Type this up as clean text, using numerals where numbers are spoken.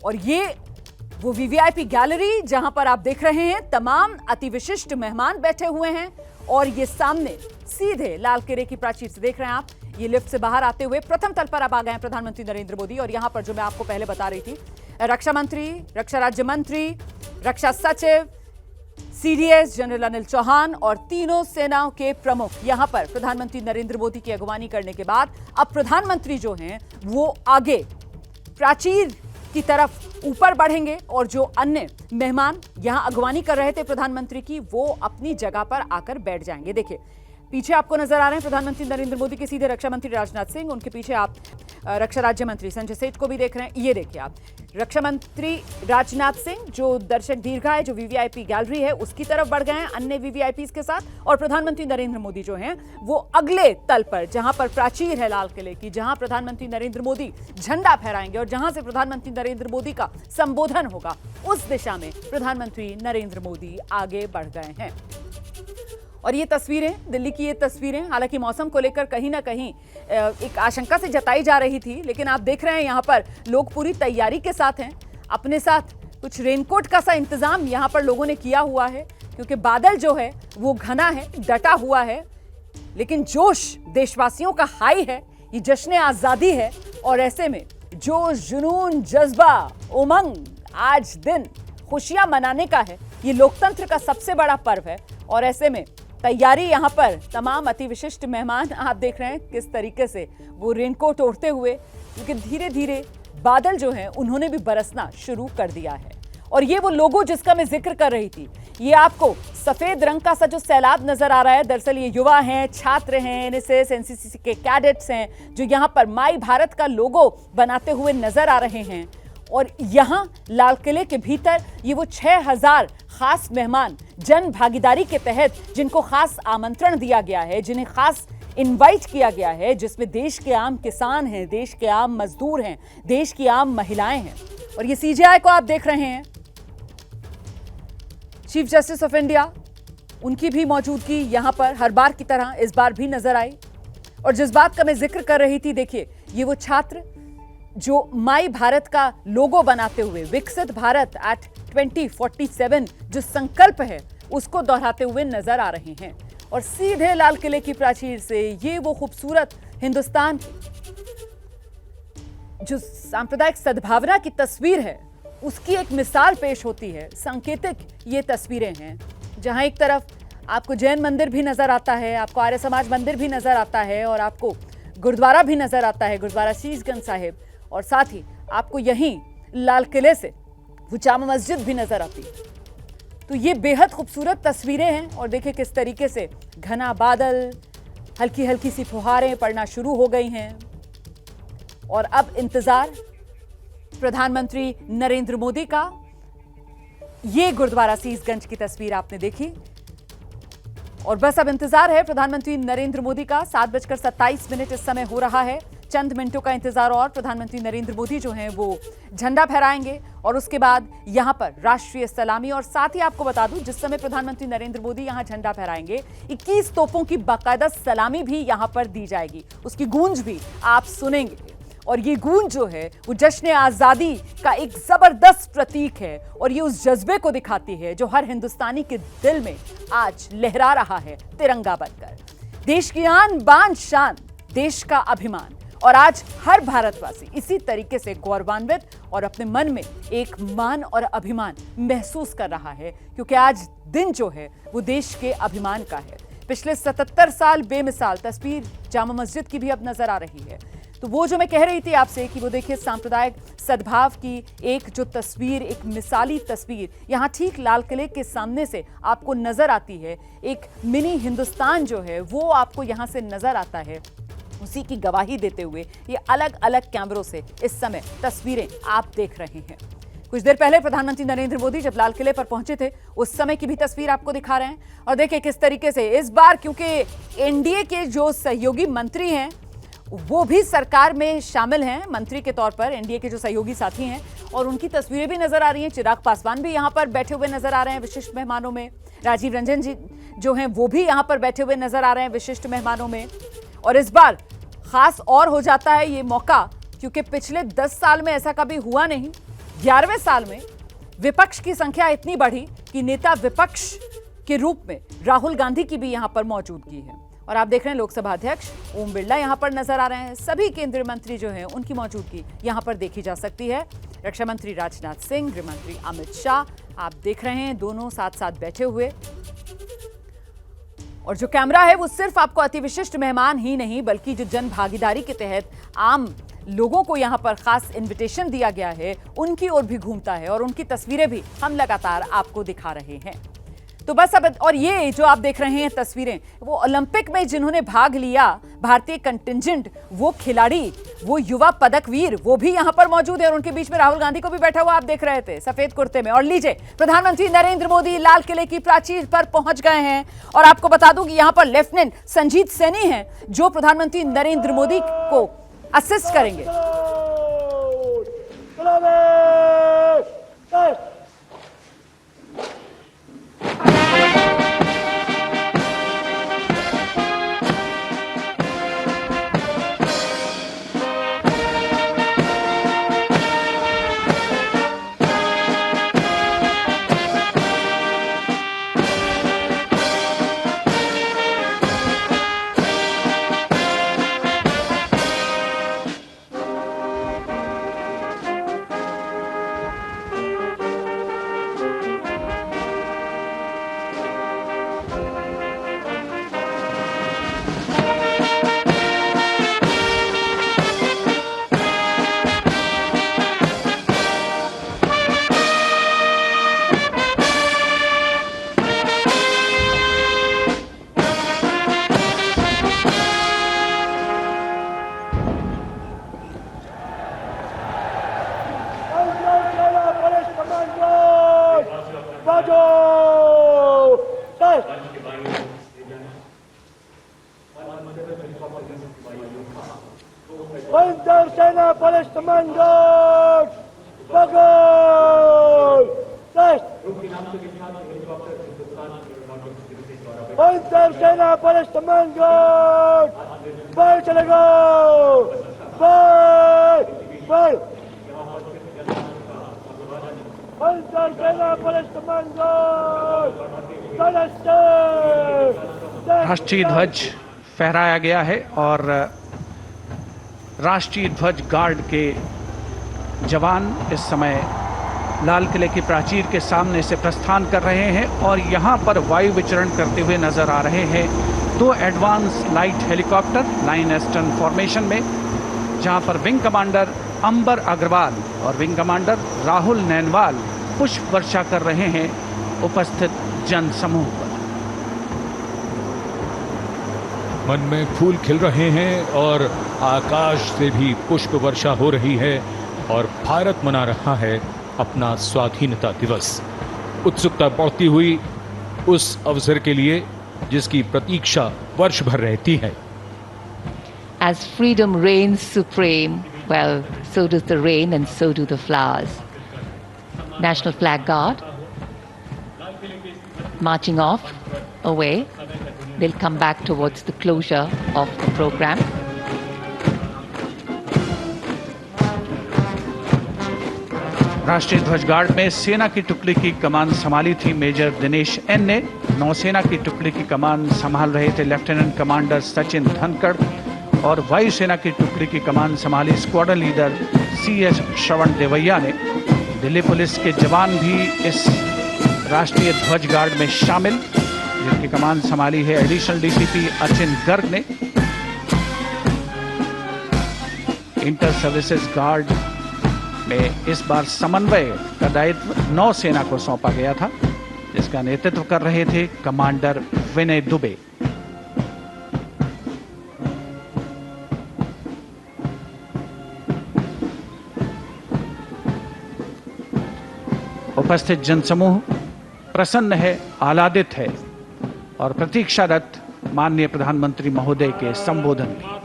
और ये वो वीवीआईपी गैलरी जहां पर आप देख रहे हैं तमाम अति विशिष्ट मेहमान बैठे हुए हैं और ये सामने सीधे लाल किले की प्राचीर से देख रहे हैं आप। ये लिफ्ट से बाहर आते हुए प्रथम तल पर अब आ गए हैं प्रधानमंत्री नरेंद्र मोदी और यहां पर जो मैं आपको पहले बता रही थी, रक्षा मंत्री, रक्षा राज्य मंत्री, रक्षा सचिव, सीडीएस जनरल अनिल चौहान और तीनों सेनाओं के प्रमुख यहां पर प्रधानमंत्री नरेंद्र मोदी की अगवानी करने के बाद अब प्रधानमंत्री जो हैं वो आगे प्राचीर की तरफ ऊपर बढ़ेंगे और जो अन्य मेहमान यहां अगवानी कर रहे थे प्रधानमंत्री की वो अपनी जगह पर आकर बैठ जाएंगे। देखिए पीछे आपको नजर आ रहे हैं प्रधानमंत्री नरेंद्र मोदी के सीधे रक्षा मंत्री राजनाथ सिंह, उनके पीछे आप रक्षा राज्य मंत्री संजय सेठ को भी देख रहे हैं। ये देखिए आप रक्षा मंत्री राजनाथ सिंह जो दर्शक दीर्घा है, जो वीवीआईपी गैलरी है उसकी तरफ बढ़ गए हैं अन्य वीवीआईपी के साथ, और प्रधानमंत्री नरेंद्र मोदी जो हैं वो अगले तल पर जहां पर प्राचीर है लाल किले की, जहां प्रधानमंत्री नरेंद्र मोदी झंडा फहराएंगे और जहां से प्रधानमंत्री नरेंद्र मोदी का संबोधन होगा उस दिशा में प्रधानमंत्री नरेंद्र मोदी आगे बढ़ गए हैं। और ये तस्वीरें, दिल्ली की ये तस्वीरें, हालांकि मौसम को लेकर कहीं ना कहीं एक आशंका से जताई जा रही थी, लेकिन आप देख रहे हैं यहाँ पर लोग पूरी तैयारी के साथ हैं। अपने साथ कुछ रेनकोट का सा इंतजाम यहाँ पर लोगों ने किया हुआ है क्योंकि बादल जो है वो घना है, डटा हुआ है, लेकिन जोश देशवासियों का हाई है, ये जश्न आज़ादी है और ऐसे में जोश, जुनून, जज्बा, उमंग, आज दिन खुशियां मनाने का है। ये लोकतंत्र का सबसे बड़ा पर्व है और ऐसे में तैयारी यहाँ पर तमाम अति विशिष्ट मेहमान आप देख रहे हैं किस तरीके से वो रेनकोट ओढ़ते हुए, क्योंकि धीरे धीरे बादल जो हैं उन्होंने भी बरसना शुरू कर दिया है। और ये वो लोगो जिसका मैं जिक्र कर रही थी, ये आपको सफेद रंग का सा जो सैलाब नजर आ रहा है, दरअसल ये युवा हैं, छात्र हैं, एनएसएस एनसीसी के कैडेट्स हैं जो यहाँ पर माई भारत का लोगो बनाते हुए नजर आ रहे हैं। और यहाँ लाल किले के भीतर ये वो 6000 खास मेहमान जन भागीदारी के तहत जिनको खास आमंत्रण दिया गया है, जिन्हें खास इनवाइट किया गया है, जिसमें देश के आम किसान हैं, देश के आम मजदूर हैं, देश की आम महिलाएं हैं। और ये सीजेआई को आप देख रहे हैं, चीफ जस्टिस ऑफ इंडिया, उनकी भी मौजूदगी यहां पर हर बार की तरह इस बार भी नजर आई। और जिस बात का मैं जिक्र कर रही थी, देखिए ये वो छात्र जो माई भारत का लोगो बनाते हुए विकसित भारत एट 2047 जो संकल्प है उसको दोहराते हुए नजर आ रहे हैं। और सीधे लाल किले की प्राचीर से ये वो खूबसूरत हिंदुस्तान की जो सांप्रदायिक सद्भावना की तस्वीर है उसकी एक मिसाल पेश होती है। सांकेतिक ये तस्वीरें हैं जहां एक तरफ आपको जैन मंदिर भी नजर आता है, आपको आर्य समाज मंदिर भी नजर आता है और आपको गुरुद्वारा भी नजर आता है, गुरुद्वारा शीशगंज साहिब, और साथ ही आपको यहीं लाल किले से वो जामा मस्जिद भी नजर आती है। तो ये बेहद खूबसूरत तस्वीरें हैं और देखिए किस तरीके से घना बादल, हल्की हल्की सी फुहारें पड़ना शुरू हो गई हैं और अब इंतजार प्रधानमंत्री नरेंद्र मोदी का। ये गुरुद्वारा शीशगंज की तस्वीर आपने देखी और बस अब इंतजार है प्रधानमंत्री नरेंद्र मोदी का। 7:27 इस समय हो रहा है, चंद मिनटों का इंतजार और प्रधानमंत्री नरेंद्र मोदी जो हैं वो झंडा फहराएंगे और उसके बाद यहां पर राष्ट्रीय सलामी। और साथ ही आपको बता दूं, जिस समय प्रधानमंत्री नरेंद्र मोदी यहां झंडा फहराएंगे 21 तोपों की बाकायदा सलामी भी यहां पर दी जाएगी, उसकी गूंज भी आप सुनेंगे। और ये गूंज जो है वो जश्न आज़ादी का एक जबरदस्त प्रतीक है और ये उस जज्बे को दिखाती है जो हर हिंदुस्तानी के दिल में आज लहरा रहा है तिरंगा बनकर। देश की आन बान शान, देश का अभिमान, और आज हर भारतवासी इसी तरीके से गौरवान्वित और अपने मन में एक मान और अभिमान महसूस कर रहा है क्योंकि आज दिन जो है वो देश के अभिमान का है। पिछले 77 साल बेमिसाल तस्वीर जामा मस्जिद की भी अब नजर आ रही है। तो वो जो मैं कह रही थी आपसे कि वो देखिए सांप्रदायिक सद्भाव की एक जो तस्वीर, एक मिसाली तस्वीर यहाँ ठीक लाल किले के सामने से आपको नजर आती है। एक मिनी हिंदुस्तान जो है वो आपको यहाँ से नजर आता है, उसी की गवाही देते हुए ये अलग अलग कैमरों से इस समय तस्वीरें आप देख रहे हैं। कुछ देर पहले प्रधानमंत्री नरेंद्र मोदी जब लाल किले पर पहुंचे थे उस समय की भी तस्वीर आपको दिखा रहे हैं और देखिए किस तरीके से इस बार, क्योंकि एनडीए के जो सहयोगी मंत्री हैं वो भी सरकार में शामिल हैं मंत्री के तौर पर, एनडीए के जो सहयोगी साथी हैं, और उनकी तस्वीरें भी नजर आ रही हैं। चिराग पासवान भी यहाँ पर बैठे हुए नजर आ रहे हैं विशिष्ट मेहमानों में। राजीव रंजन जी जो हैं वो भी यहाँ पर बैठे हुए नजर आ रहे हैं विशिष्ट मेहमानों में। और इस बार खास और हो जाता है ये मौका क्योंकि पिछले 10 साल में ऐसा कभी हुआ नहीं। 11वें साल में विपक्ष की संख्या इतनी बढ़ी कि नेता विपक्ष के रूप में राहुल गांधी की भी यहां पर मौजूदगी है। और आप देख रहे हैं लोकसभा अध्यक्ष ओम बिरला यहां पर नजर आ रहे हैं। सभी केंद्रीय मंत्री जो हैं उनकी मौजूदगी यहां पर देखी जा सकती है। रक्षा मंत्री राजनाथ सिंह, गृह मंत्री अमित शाह आप देख रहे हैं, दोनों साथ साथ बैठे हुए। और जो कैमरा है वो सिर्फ आपको अतिविशिष्ट मेहमान ही नहीं बल्कि जो जन भागीदारी के तहत आम लोगों को यहां पर खास इनविटेशन दिया गया है उनकी ओर भी घूमता है और उनकी तस्वीरें भी हम लगातार आपको दिखा रहे हैं। तो बस अब, और ये जो आप देख रहे हैं तस्वीरें, वो ओलंपिक में जिन्होंने भाग लिया, भारतीय कंटिंजेंट, वो खिलाड़ी, वो युवा पदकवीर, वो भी यहां पर मौजूद है। और उनके बीच में राहुल गांधी को भी बैठा हुआ आप देख रहे थे सफेद कुर्ते में। और लीजिए, प्रधानमंत्री नरेंद्र मोदी लाल किले की प्राचीर पर पहुंच गए हैं। और आपको बता दूं कि यहां पर लेफ्टिनेंट संजीत सैनी हैं जो प्रधानमंत्री नरेंद्र मोदी को असिस्ट करेंगे। Seina Police Commandos! Bagul! Seina Police Commandos! Bal chalega! Bal! Bal! Seina Police Commandos! राष्ट्रीय ध्वज फहराया गया है और राष्ट्रीय ध्वज गार्ड के जवान इस समय लाल किले की प्राचीर के सामने से प्रस्थान कर रहे हैं और यहाँ पर वायु विचरण करते हुए नजर आ रहे हैं। 2 advance light helicopter line astern formation में, जहाँ पर विंग कमांडर अंबर अग्रवाल और विंग कमांडर राहुल नैनवाल पुष्प वर्षा कर रहे हैं उपस्थित जन समूह पर। मन में फूल खिल रहे हैं और आकाश से भी पुष्प वर्षा हो रही है और भारत मना रहा है अपना स्वाधीनता दिवस। उत्सुकता बढ़ती हुई उस अवसर के लिए जिसकी प्रतीक्षा वर्ष भर रहती है। As freedom reigns supreme, well, so does the rain and so do the flowers. National Flag Guard marching off away. They'll come back towards the closure of the program. राष्ट्रीय ध्वज गार्ड में सेना की टुकड़ी की कमान संभाली थी मेजर दिनेश एन ने। नौसेना की टुकड़ी की कमान संभाल रहे थे लेफ्टिनेंट कमांडर सचिन धनखड़ और वायुसेना की टुकड़ी की कमान संभाली स्क्वाड्रन लीडर CS श्रवण देवैया ने। दिल्ली पुलिस के जवान भी इस राष्ट्रीय ध्वज गार्ड में शामिल, जिनकी कमान संभाली है एडिशनल DCP अचिन गर्ग ने। इंटर सर्विसेज गार्ड में इस बार समन्वय का दायित्व नौसेना को सौंपा गया था, जिसका नेतृत्व कर रहे थे कमांडर विनय दुबे। उपस्थित जनसमूह प्रसन्न है, आह्लादित है और प्रतीक्षारत माननीय प्रधानमंत्री महोदय के संबोधन में।